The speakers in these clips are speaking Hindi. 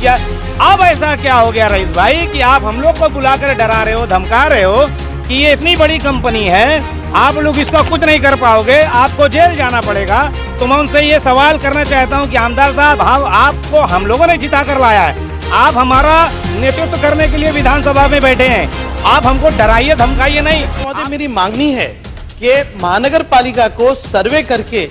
किया। अब ऐसा क्या हो गया रईस भाई कि आप हम लोग को बुलाकर डरा रहे हो, धमका रहे हो कि ये इतनी बड़ी कंपनी है, आप लोग इसका कुछ नहीं कर पाओगे, आपको जेल जाना पड़ेगा। तो मैं उनसे ये सवाल करना चाहता हूँ कि आमदार साहब, आपको हम लोगों ने जिता कर लाया है, आप हमारा नेतृत्व करने के लिए विधानसभा में बैठे हैं, आप हमको डराइए धमकाइए नहीं। महोदय, मेरी मांगनी है कि महानगर पालिका को सर्वे करके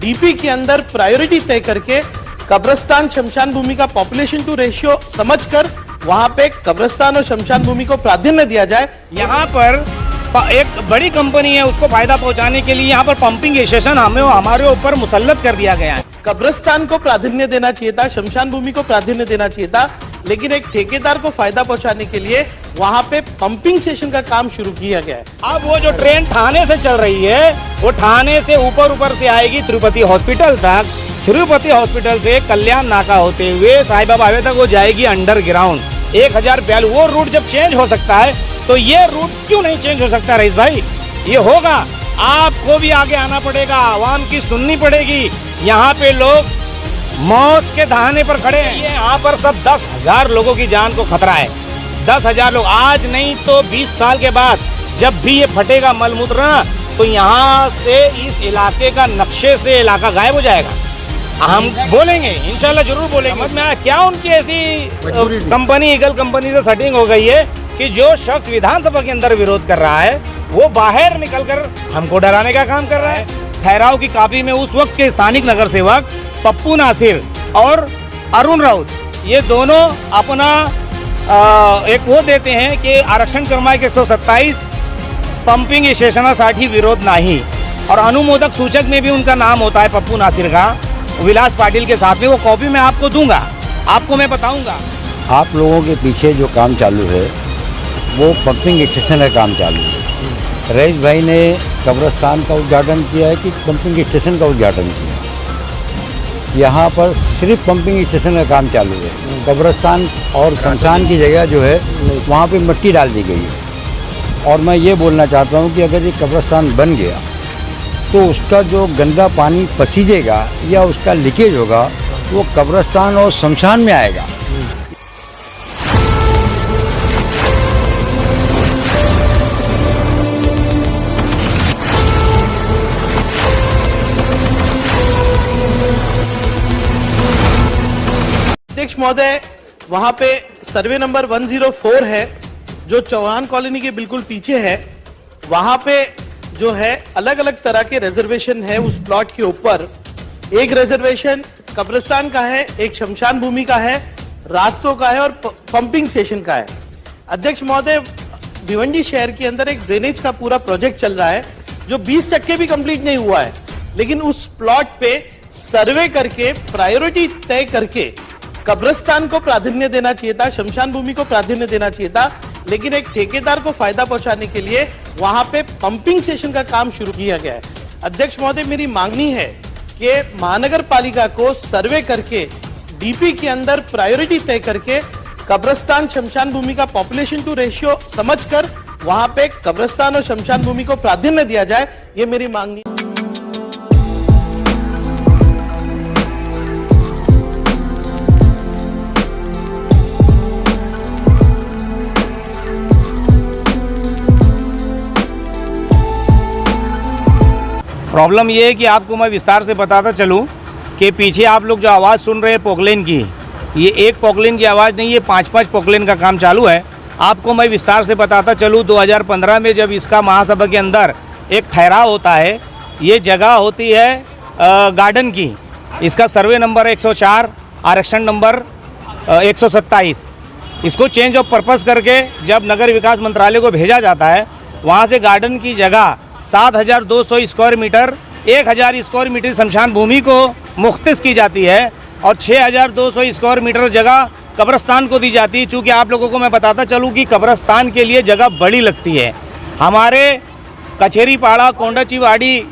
डीपी के अंदर प्रायोरिटी तय करके कब्रिस्तान शमशान भूमि का पॉपुलेशन टू रेशियो समझकर वहां पे कब्रिस्तान और शमशान भूमि को प्राधान्य दिया जाए। यहाँ पर एक बड़ी कंपनी है, उसको फायदा पहुंचाने के लिए यहाँ पर पंपिंग स्टेशन हमारे ऊपर मुसल्लत कर दिया गया है। कब्रिस्तान को प्राधान्य देना चाहिए था, शमशान भूमि को प्राधान्य देना चाहिए था, लेकिन एक ठेकेदार को फायदा पहुंचाने के लिए वहां पे पंपिंग स्टेशन का काम शुरू किया गया है। अब वो जो ट्रेन थाने से चल रही है, वो थाने से ऊपर से आएगी तिरुपति हॉस्पिटल तक, तिरुपति हॉस्पिटल से कल्याण नाका होते हुए साईं बाबा हाईवे तक वो जाएगी अंडरग्राउंड 1042। वो रूट जब चेंज हो सकता है तो ये रूट क्यों नहीं चेंज हो सकता रईस भाई? ये होगा, आपको भी आगे आना पड़ेगा, आवाम की सुननी पड़ेगी। यहाँ पे लोग मौत के दहाने पर खड़े हैं, ये यहाँ पर सब 10,000 लोगों की जान को खतरा है। 10,000 लोग, आज नहीं तो 20 साल के बाद जब भी ये फटेगा मलमूत्र ना, तो यहाँ से इस इलाके का नक्शे से इलाका गायब हो जाएगा। हम बोलेंगे, इंशाल्लाह जरूर बोलेंगे। समझ में आया क्या उनकी ऐसी कंपनी, ईगल कंपनी से सेटिंग हो गई है कि जो शख्स विधानसभा के अंदर विरोध कर रहा है वो बाहर निकलकर हमको डराने का काम कर रहा है। ठहराव की कॉपी में उस वक्त के स्थानिक नगर सेवक पप्पू नासिर और अरुण राउत, ये दोनों अपना एक वो देते हैं कि आरक्षण क्रमांक 127 पंपिंग स्टेशनासाठी विरोध नहीं, और अनुमोदक सूचक में भी उनका नाम होता है पप्पू नासिर का, विलास पाटिल के साथ में। वो कॉपी मैं आपको दूंगा, आपको मैं बताऊंगा। आप लोगों के पीछे जो काम चालू है वो पंपिंग स्टेशन का काम चालू है। रईस भाई ने कब्रिस्तान का उद्घाटन किया है कि पंपिंग स्टेशन का उद्घाटन किया। यहाँ पर सिर्फ पंपिंग स्टेशन का काम चालू है। कब्रिस्तान और शमशान की जगह जो है वहाँ पे मिट्टी डाल दी गई है। और मैं ये बोलना चाहता हूँ कि अगर ये कब्रिस्तान बन गया तो उसका जो गंदा पानी पसीजेगा या उसका लीकेज होगा वो कब्रिस्तान और शमशान में आएगा। अध्यक्ष महोदय, वहां पे सर्वे नंबर 104 है जो चौहान कॉलोनी के बिल्कुल पीछे है। वहां पे जो है अलग अलग तरह के रिजर्वेशन है उस प्लॉट के ऊपर। एक रिजर्वेशन कब्रिस्तान का है, एक शमशान भूमि का है, रास्तों का है और पंपिंग स्टेशन का है। अध्यक्ष महोदय, भिवंडी शहर के अंदर एक ड्रेनेज का पूरा प्रोजेक्ट चल रहा है जो 20% भी कंप्लीट नहीं हुआ है, लेकिन उस प्लॉट पे सर्वे करके प्रायोरिटी तय करके कब्रिस्तान को प्राधान्य देना चाहिए था, शमशान भूमि को प्राधान्य देना चाहिए था, लेकिन एक ठेकेदार को फायदा पहुंचाने के लिए वहां पे पंपिंग स्टेशन का काम शुरू किया गया है। अध्यक्ष महोदय, मेरी मांगनी है कि महानगर पालिका को सर्वे करके डीपी के अंदर प्रायोरिटी तय करके कब्रिस्तान शमशान भूमि का पॉपुलेशन टू रेशियो समझकर वहां पे कब्रिस्तान और शमशान भूमि को प्राधान्य दिया जाए, ये मेरी मांगनी। प्रॉब्लम ये है कि आपको मैं विस्तार से बताता चलूं कि पीछे आप लोग जो आवाज़ सुन रहे हैं पोकलेन की, ये एक पोकलेन की आवाज़ नहीं, ये 5-5 पोकलेन का काम चालू है। आपको मैं विस्तार से बताता चलूं, 2015 में जब इसका महासभा के अंदर एक ठहराव होता है, ये जगह होती है गार्डन की, इसका सर्वे नंबर 104, आरक्षण नंबर 127। इसको चेंज ऑफ पर्पस करके जब नगर विकास मंत्रालय को भेजा जाता है, वहाँ से गार्डन की जगह 7,200 स्क्वायर मीटर, 1,000 स्क्वायर मीटर शमशान भूमि को मुख्तस की जाती है और 6,200 स्क्वायर मीटर जगह कब्रिस्तान को दी जाती है। चूँकि आप लोगों को मैं बताता चलूँ कि कब्रिस्तान के लिए जगह बड़ी लगती है। हमारे कचेरी पाड़ा, कोंडाचीवाड़ी,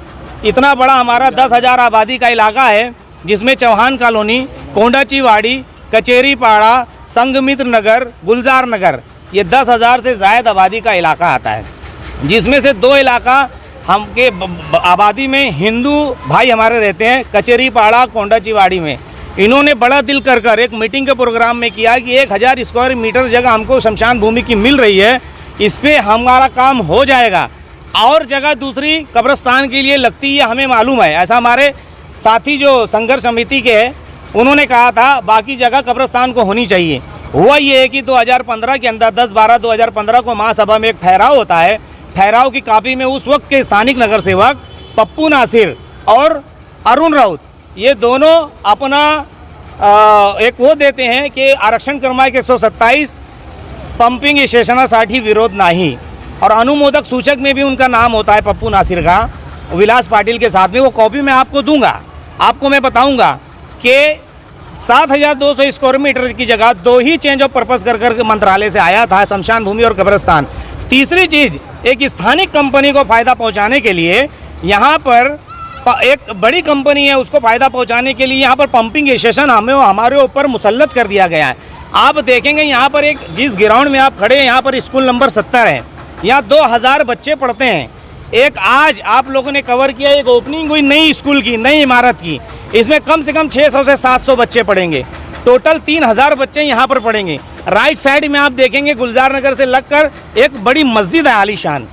इतना बड़ा हमारा 10,000 आबादी का इलाका है, जिसमें चौहान कॉलोनी, कोंडाचीवाड़ी, कचेरी पाड़ा, संघमित्र नगर, गुलजार नगर, ये 10,000 से ज़ायद आबादी का इलाका आता है, जिसमें से 2 इलाका हमके आबादी में हिंदू भाई हमारे रहते हैं, कचेरी पाड़ा, कोंडाचीवाड़ी में। इन्होंने बड़ा दिल कर एक मीटिंग के प्रोग्राम में किया कि 1000 स्क्वायर मीटर जगह हमको शमशान भूमि की मिल रही है, इस पे हमारा काम हो जाएगा। और जगह दूसरी कब्रिस्तान के लिए लगती है, हमें मालूम है, ऐसा हमारे साथी जो संघर्ष समिति के हैं उन्होंने कहा था, बाकी जगह कब्रिस्तान को होनी चाहिए। हुआ ये है कि 2015 के अंदर 10/12/2015 को महासभा में एक ठहराव होता है। ठहराव की कॉपी में उस वक्त के स्थानिक नगर सेवक पप्पू नासिर और अरुण राउत ये दोनों अपना एक वो देते हैं कि आरक्षण क्रमांक 127 पंपिंग स्टेशनासाठी विरोध नहीं, और अनुमोदक सूचक में भी उनका नाम होता है पप्पू नासिर का, विलास पाटिल के साथ में। वो कॉपी मैं आपको दूंगा, आपको मैं बताऊंगा कि 7200 स्क्वायर मीटर की जगह 2 ही चेंज ऑफ पर्पस कर मंत्रालय से आया था, शमशान भूमि और कब्रिस्तान। तीसरी चीज़, एक स्थानिक कंपनी को फ़ायदा पहुंचाने के लिए यहाँ पर एक बड़ी कंपनी है, उसको फ़ायदा पहुंचाने के लिए यहाँ पर पंपिंग स्टेशन हमारे ऊपर मुसल्लत कर दिया गया है। आप देखेंगे यहाँ पर एक जिस ग्राउंड में आप खड़े हैं, यहाँ पर स्कूल नंबर 70 है, यहाँ 2000 बच्चे पढ़ते हैं। एक आज आप लोगों ने कवर किया, एक ओपनिंग हुई नई स्कूल की, नई इमारत की, इसमें कम से कम 600 से 700 बच्चे पढ़ेंगे। टोटल 3000 बच्चे यहाँ पर पढ़ेंगे। राइट साइड में आप देखेंगे गुलजार नगर से लगकर एक बड़ी मस्जिद है आलीशान।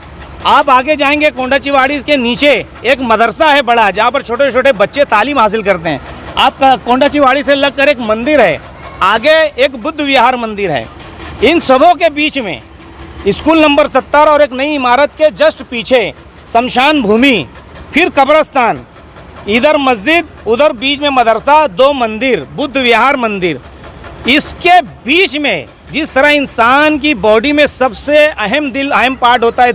आप आगे जाएंगे कोंडाचीवाड़ी के नीचे एक मदरसा है बड़ा, जहाँ पर छोटे छोटे बच्चे तालीम हासिल करते हैं। आपका कोंडाचीवाड़ी से लगकर एक मंदिर है, आगे एक बुद्ध विहार मंदिर है। इन सबों के बीच में स्कूल नंबर 70 और एक नई इमारत के जस्ट पीछे शमशान भूमि, फिर कब्रिस्तान, इधर मस्जिद, उधर बीच में मदरसा, 2 मंदिर, बुद्ध विहार मंदिर। इसके बीच में जिस तरह इंसान की बॉडी में सबसे अहम पार्ट होता है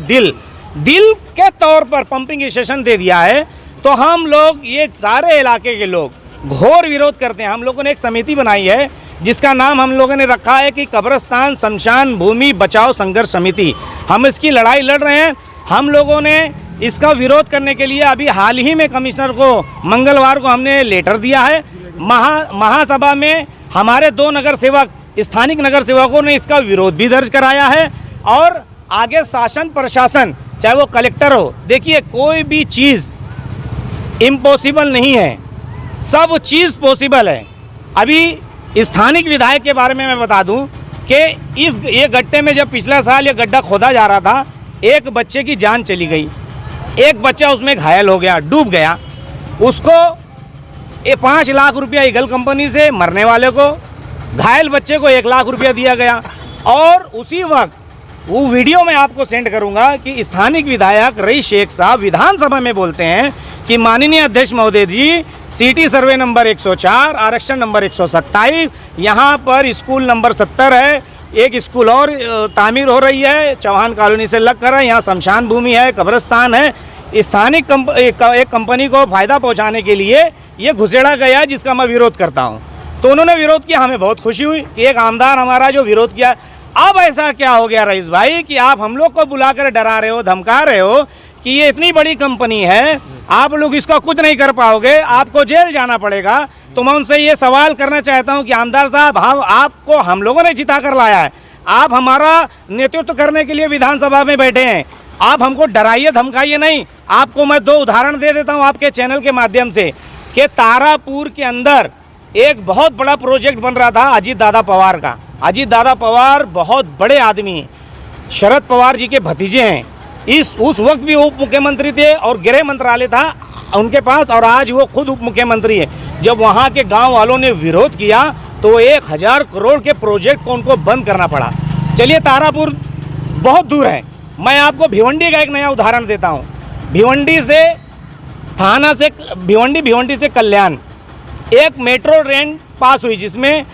दिल के तौर पर पंपिंग स्टेशन दे दिया है, तो हम लोग ये सारे इलाके के लोग घोर विरोध करते हैं। हम लोगों ने एक समिति बनाई है जिसका नाम हम लोगों ने रखा है कि कब्रिस्तान शमशान भूमि बचाओ संघर्ष समिति। हम इसकी लड़ाई लड़ रहे हैं। हम लोगों ने इसका विरोध करने के लिए अभी हाल ही में कमिश्नर को मंगलवार को हमने लेटर दिया है। महासभा में हमारे 2 नगर सेवक, स्थानिक नगर सेवकों ने इसका विरोध भी दर्ज कराया है। और आगे शासन प्रशासन, चाहे वो कलेक्टर हो, देखिए कोई भी चीज़ इम्पॉसिबल नहीं है, सब चीज़ पॉसिबल है। अभी स्थानिक विधायक के बारे में मैं बता दूं कि ये गड्ढे में जब पिछला साल ये गड्ढा खोदा जा रहा था, एक बच्चे की जान चली गई, एक बच्चा उसमें घायल हो गया, डूब गया। उसको 5 लाख रुपया ईगल कंपनी से मरने वाले को, घायल बच्चे को 1 लाख रुपया दिया गया। और उसी वक्त वो वीडियो मैं आपको सेंड करूंगा कि स्थानिक विधायक रईस शेख साहब विधानसभा में बोलते हैं कि माननीय अध्यक्ष महोदय जी, सिटी सर्वे नंबर 104, आरक्षण नंबर 127, यहाँ पर स्कूल नंबर 70 है, एक स्कूल और तामीर हो रही है, चौहान कॉलोनी से लग कर है, यहाँ शमशान भूमि है, कब्रिस्तान है। स्थानिक एक कंपनी को फ़ायदा पहुँचाने के लिए ये घुसेड़ा गया है, जिसका मैं विरोध करता हूँ। तो उन्होंने विरोध किया, हमें बहुत खुशी हुई कि एक आमदार हमारा जो विरोध किया। अब ऐसा क्या हो गया रईस भाई कि आप हम लोग को बुलाकर डरा रहे हो, धमका रहे हो कि ये इतनी बड़ी कंपनी है, आप लोग इसका कुछ नहीं कर पाओगे, आपको जेल जाना पड़ेगा। तो मैं उनसे ये सवाल करना चाहता हूँ कि आमदार साहब, आपको हम लोगों ने जिता कर लाया है, आप हमारा नेतृत्व करने के लिए विधानसभा में बैठे हैं, आप हमको डराइए धमकाइए नहीं। आपको मैं 2 उदाहरण दे देता हूँ आपके चैनल के माध्यम से कि तारापुर के अंदर एक बहुत बड़ा प्रोजेक्ट बन रहा था अजीत दादा पवार का। अजीत दादा पवार बहुत बड़े आदमी हैं, शरद पवार जी के भतीजे हैं। उस वक्त भी उप मुख्यमंत्री थे और गृह मंत्रालय था उनके पास, और आज वो खुद उप मुख्यमंत्री है। जब वहाँ के गांव वालों ने विरोध किया तो 1000 करोड़ के प्रोजेक्ट को उनको बंद करना पड़ा। चलिए, तारापुर बहुत दूर है, मैं आपको भिवंडी का एक नया उदाहरण देता हूँ। भिवंडी से थाना से भिवंडी से कल्याण एक मेट्रो ट्रेन पास हुई, जिसमें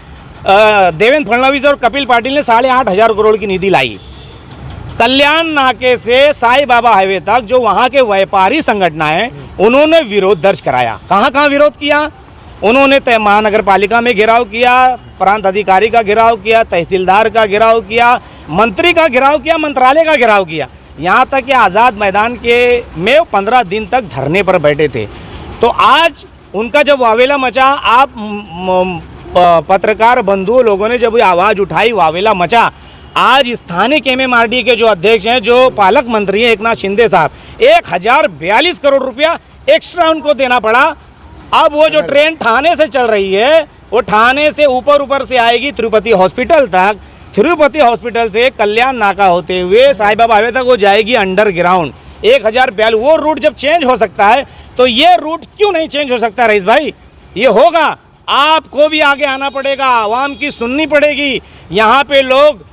देवेंद्र फडणवीस और कपिल पाटिल ने 8,500 करोड़ की निधि लाई। कल्याण नाके से साई बाबा हाईवे तक जो वहाँ के व्यापारी संगठन हैं, उन्होंने विरोध दर्ज कराया। कहाँ कहाँ विरोध किया उन्होंने? महानगर पालिका में घेराव किया, प्रांत अधिकारी का घेराव किया, तहसीलदार का घेराव किया, मंत्री का घेराव किया, मंत्रालय का घेराव किया, यहाँ तक कि आज़ाद मैदान के में 15 दिन तक धरने पर बैठे थे। तो आज उनका जब वावेला मचा, आप पत्रकार बंधुओं लोगों ने जब आवाज़ उठाई, वावेला मचा। आज स्थानिक MMRD के जो अध्यक्ष हैं, जो पालक मंत्री हैं एकनाथ शिंदे साहब, 1042 करोड़ रुपया एक्स्ट्रा उनको देना पड़ा। अब वो जो ट्रेन थाने से चल रही है वो ठाणे से ऊपर से आएगी तिरुपति हॉस्पिटल तक, तिरुपति हॉस्पिटल से कल्याण नाका होते हुए साईं बाबा हाईवे तक वो जाएगी अंडरग्राउंड 1042। वो रूट जब चेंज हो सकता है तो ये रूट क्यों नहीं चेंज हो सकता रईस भाई? ये होगा, आपको भी आगे आना पड़ेगा, आवाम की सुननी पड़ेगी। यहाँ पे लोग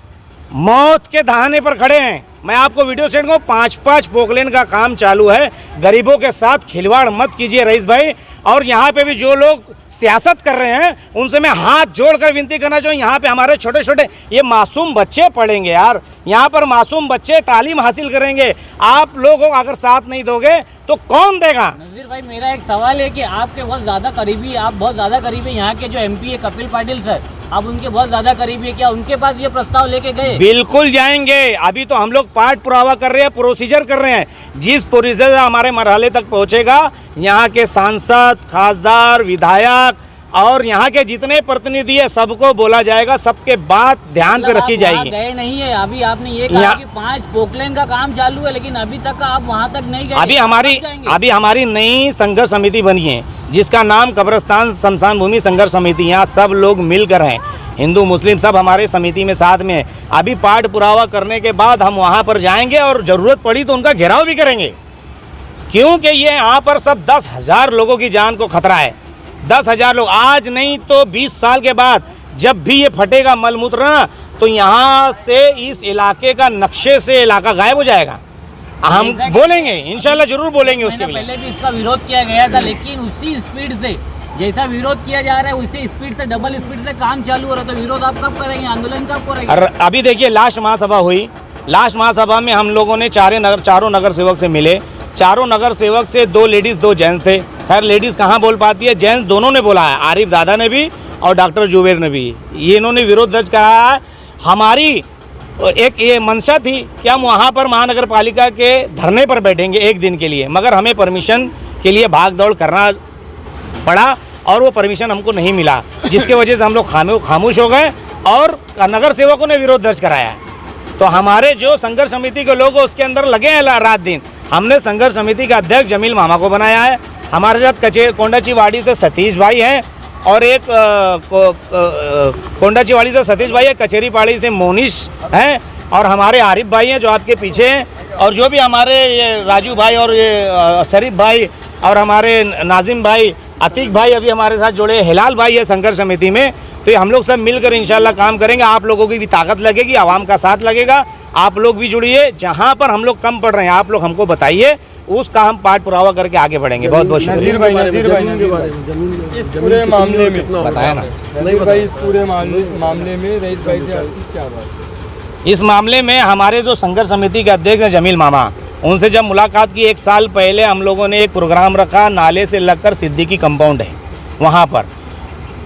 मौत के दहाने पर खड़े हैं। मैं आपको वीडियो सेंड करूँ, 5-5 पोकलेन का काम चालू है। गरीबों के साथ खिलवाड़ मत कीजिए रईस भाई। और यहाँ पे भी जो लोग सियासत कर रहे हैं उनसे मैं हाथ जोड़कर विनती करना चाहूँ, यहाँ पे हमारे छोटे छोटे ये मासूम बच्चे पढ़ेंगे यार, यहाँ पर मासूम बच्चे तालीम हासिल करेंगे। आप लोग अगर साथ नहीं दोगे तो कौन देगा? नज़ीर भाई, मेरा एक सवाल है कि आपके बहुत ज़्यादा करीबी, आप बहुत ज़्यादा करीबी यहाँ के जो एमपी है कपिल पाटिल सर, आप उनके बहुत ज़्यादा करीबी है, क्या उनके पास ये प्रस्ताव लेके गए? बिल्कुल जाएंगे। अभी तो हम लोग पाठ पुरावा कर रहे हैं, प्रोसीजर कर रहे हैं। जिस प्रोसीजर हमारे मरहले तक पहुंचेगा, यहाँ के सांसद, खासदार, विधायक और यहाँ के जितने प्रतिनिधि है सबको बोला जाएगा, सबके बात ध्यान पे रखी जाएगी। गए नहीं है अभी, आपने ये कहा कि 5 पोकलेन का काम चालू है, लेकिन अभी तक आप वहाँ तक नहीं गए। अभी हमारी नई संघर्ष समिति बनी है जिसका नाम कब्रिस्तान शमशान भूमि संघर्ष समिति। यहाँ सब लोग मिलकर हैं, हिंदू मुस्लिम सब हमारे समिति में साथ में है। अभी पाठ पुरावा करने के बाद हम वहाँ पर जाएंगे और ज़रूरत पड़ी तो उनका घेराव भी करेंगे, क्योंकि ये यहाँ पर सब 10,000 लोगों की जान को खतरा है। 10,000 लोग, आज नहीं तो 20 साल के बाद जब भी ये फटेगा मलमूत्र ना, तो यहाँ से इस इलाके का नक्शे से इलाका गायब हो जाएगा। हम बोलेंगे, इंशाल्लाह जरूर बोलेंगे उसके लिए। पहले भी इसका विरोध किया गया था, लेकिन उसी स्पीड से जैसा विरोध किया जा रहा है उसी स्पीड से, डबल स्पीड से काम चालू हो रहा है। तो विरोध आप कब करेंगे, आंदोलन कब करेंगे? अभी देखिए, लास्ट महासभा हुई, लास्ट महासभा में हम लोगों ने चारों नगर सेवक से मिले। चारों नगर सेवक से 2 लेडीज़ 2 जेंट्स थे। खैर लेडीज़ कहाँ बोल पाती है, जेंट्स दोनों ने बोला है, आरिफ दादा ने भी और डॉक्टर जुबेर ने भी। ये इन्होंने विरोध दर्ज कराया है। हमारी एक ये मंशा थी कि हम वहाँ पर महानगर पालिका के धरने पर बैठेंगे 1 दिन के लिए, मगर हमें परमिशन के लिए भाग दौड़ करना पड़ा और वो परमिशन हमको नहीं मिला, जिसके वजह से हम लोग खामोश हो गए और नगर सेवकों ने विरोध दर्ज कराया। तो हमारे जो संघर्ष समिति के लोग उसके अंदर लगे हैं रात दिन। हमने संघर्ष समिति का अध्यक्ष जमील मामा को बनाया है। हमारे साथ कोंडाचीवाड़ी से सतीश भाई हैं और एक कोंडाचीवाड़ी से सतीश भाई है, कचेरीपाड़ी से मोनिश हैं और हमारे आरिफ भाई हैं जो आपके पीछे हैं, और जो भी हमारे ये राजू भाई और ये शरीफ भाई और हमारे नाजिम भाई, अतीक भाई अभी हमारे साथ जुड़े, हिलाल भाई है संघर्ष समिति में। तो ये हम लोग सब मिलकर इंशाल्लाह काम करेंगे। आप लोगों की भी ताकत लगेगी, आवाम का साथ लगेगा, आप लोग भी जुड़िए। जहाँ पर हम लोग कम पड़ रहे हैं आप लोग हमको बताइए, उसका हम पाठ पुरावा करके आगे बढ़ेंगे। बहुत बहुत शुक्रिया। इस पूरे मामले में बताया ना, नज़ीर भाई, इस पूरे मामले में रईस भाई से आपकी क्या बात? इस मामले में हमारे जो संघर्ष समिति के अध्यक्ष हैं जमील मामा, उनसे जब मुलाकात की 1 साल पहले, हम लोगों ने एक प्रोग्राम रखा, नाले से लगकर सिद्दीकी कंपाउंड है वहाँ पर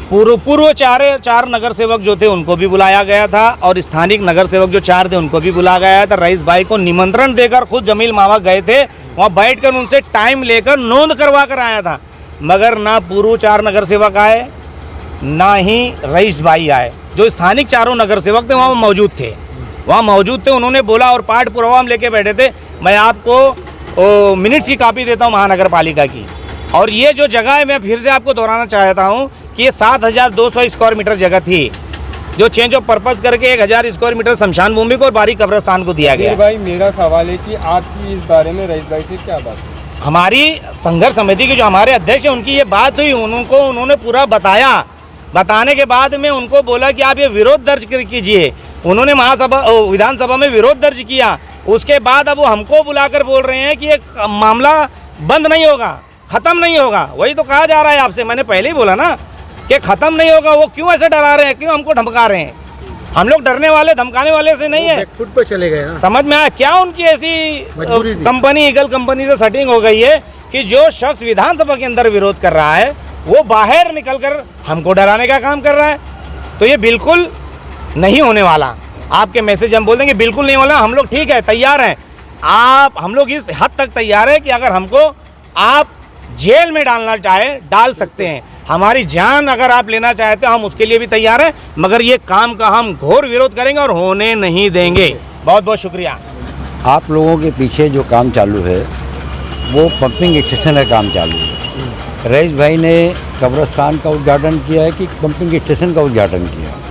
पूर्व 4 नगर सेवक जो थे उनको भी बुलाया गया था और स्थानिक नगर सेवक जो 4 थे उनको भी बुलाया गया था। रईस भाई को निमंत्रण देकर खुद जमील मामा गए थे, वहाँ बैठकर उनसे टाइम लेकर नोंद करवा कर आया था, मगर ना पूर्व 4 नगर सेवक आए ना ही रईस भाई आए। जो स्थानिक 4 नगर सेवक थे वहाँ मौजूद थे, उन्होंने बोला और पाठ पुरावा हम लेके बैठे थे। मैं आपको मिनट्स की कॉपी देता हूँ महानगर पालिका की। और ये जो जगह है, मैं फिर से आपको दोहराना चाहता हूँ कि ये 7,200 स्क्वायर मीटर जगह थी, जो चेंज ऑफ पर्पस करके 1,000 स्क्वायर मीटर शमशान भूमि को और बारी कब्रिस्तान को दिया गया। भाई, मेरा सवाल है कि आपकी इस बारे में रईस भाई से क्या बात है? हमारी संघर्ष समिति के जो हमारे अध्यक्ष हैं उनकी ये बात हुई, उन्होंने पूरा बताया। बताने के बाद में उनको बोला कि आप ये विरोध दर्ज कीजिए। उन्होंने विधानसभा में विरोध दर्ज किया। उसके बाद अब वो हमको बुलाकर बोल रहे हैं कि ये मामला बंद नहीं होगा, ख़त्म नहीं होगा। वही तो कहा जा रहा है आपसे, मैंने पहले ही बोला ना कि ख़त्म नहीं होगा। वो क्यों ऐसे डरा रहे हैं, क्यों हमको धमका रहे हैं? हम लोग डरने वाले धमकाने वाले से नहीं है। फुट पे चले गए ना, समझ में आया क्या? उनकी ऐसी कंपनी, ईगल कंपनी से सेटिंग हो गई है कि जो शख्स विधानसभा के अंदर विरोध कर रहा है वो बाहर निकलकर हमको डराने का काम कर रहा है। तो ये बिल्कुल नहीं होने वाला। आपके मैसेज हम बोल देंगे, बिल्कुल नहीं होना। हम लोग ठीक है, तैयार हैं। हम लोग इस हद तक तैयार है कि अगर हमको आप जेल में डालना चाहे डाल सकते हैं। हमारी जान अगर आप लेना चाहते हो हम उसके लिए भी तैयार हैं, मगर ये काम का हम घोर विरोध करेंगे और होने नहीं देंगे। बहुत बहुत शुक्रिया। आप लोगों के पीछे जो काम चालू है वो पंपिंग स्टेशन का काम चालू है। रईस भाई ने कब्रिस्तान का उद्घाटन किया है कि पंपिंग स्टेशन का उद्घाटन किया है।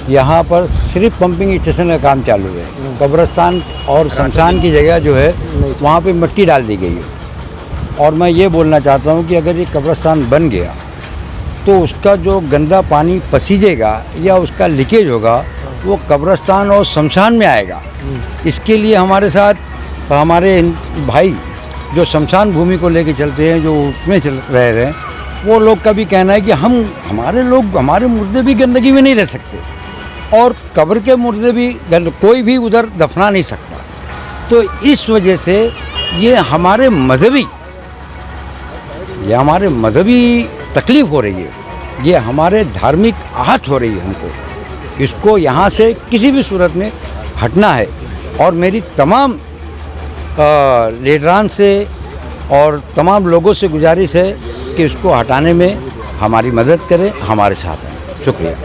यहाँ पर सिर्फ पंपिंग स्टेशन का काम चालू है। कब्रिस्तान और शमशान की जगह जो है वहाँ पे मिट्टी डाल दी गई है। और मैं ये बोलना चाहता हूँ कि अगर ये कब्रिस्तान बन गया तो उसका जो गंदा पानी पसीजेगा या उसका लीकेज होगा वो कब्रिस्तान और शमशान में आएगा। इसके लिए हमारे साथ हमारे भाई जो शमशान भूमि को लेके चलते हैं, जो उसमें चल रहे हैं, वो लोग का भी कहना है कि हमारे मुर्दे भी गंदगी में नहीं रह सकते और कब्र के मुर्दे भी कोई भी उधर दफना नहीं सकता। तो इस वजह से ये हमारे मजहबी तकलीफ़ हो रही है, ये हमारे धार्मिक आहत हो रही है। हमको इसको यहाँ से किसी भी सूरत में हटना है और मेरी तमाम लीडरान से और तमाम लोगों से गुजारिश है कि इसको हटाने में हमारी मदद करें, हमारे साथ हैं। शुक्रिया।